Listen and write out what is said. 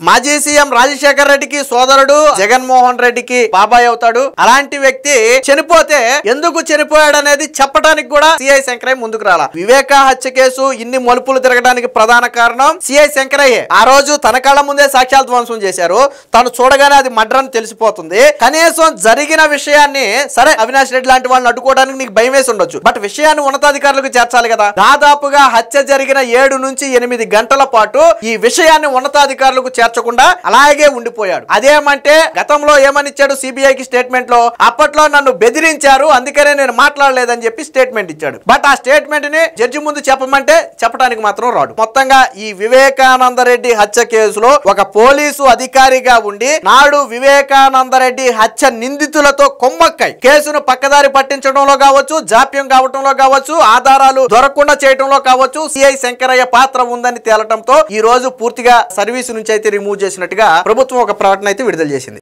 మాజీ సీఎం రాజశేఖర్ రెడ్డికి సోదరుడు, జగన్మోహన్ రెడ్డికి బాబాయ్ అవుతాడు. అలాంటి వ్యక్తి చనిపోతే ఎందుకు చనిపోయాడు అనేది చెప్పడానికి కూడా సిఐ శంకరయ్య ముందుకు రాలా. వివేక హత్య కేసు ఇన్ని మలుపులు తిరగడానికి ప్రధాన కారణం సిఐ శంకరయ్య. ఆ రోజు తన కళ్ళ ముందే సాక్ష్యాలు ధ్వంసం చేశారు. తను చూడగానే అది మర్డర్ అని తెలిసిపోతుంది. కనీసం జరిగిన విషయాన్ని, సరే అవినాష్ రెడ్డి లాంటి వాళ్ళని అడ్డుకోవడానికి నీకు భయం వేసి ఉండొచ్చు, బట్ విషయాన్ని ఉన్నతాధికారులకు చేర్చాలి కదా. దాదాపుగా హత్య జరిగిన 7 నుంచి 8 గంటల పాటు ఈ విషయాన్ని ఉన్నతాధికారులకు చేర్చకుండా అలాగే ఉండిపోయాడు. అదేమంటే గతంలో ఏమనిచ్చాడు సిబిఐకి స్టేట్మెంట్ లో, అప్పట్లో నన్ను బెదిరించారు అందుకనే నేను మాట్లాడలేదని చెప్పి స్టేట్మెంట్ ఇచ్చాడు. బట్ ఆ స్టేట్మెంట్ ని జడ్జి ముందు చెప్పమంటే చెప్పడానికి మాత్రం రాడు. మొత్తంగా ఈ వివేకానందరెడ్డి హత్య కేసులో ఒక పోలీసు అధికారిగా ఉండి నాడు వివేకానందరెడ్డి హత్య నిందితులతో కొమ్మక్కై కేసును పక్కదారి పట్టించడంలో కావచ్చు, జాప్యం కావటంలో కావచ్చు, ఆధారాలు దొరకకుండా చేయడంలో కావచ్చు సిఐ శంకరయ్య పాత్ర ఉందని తేలటంతో ఈ రోజు పూర్తిగా సర్వీస్ నుంచి అయితే రిమూవ్ చేసినట్టుగా ప్రభుత్వం ఒక ప్రకటన అయితే విడుదల చేసింది.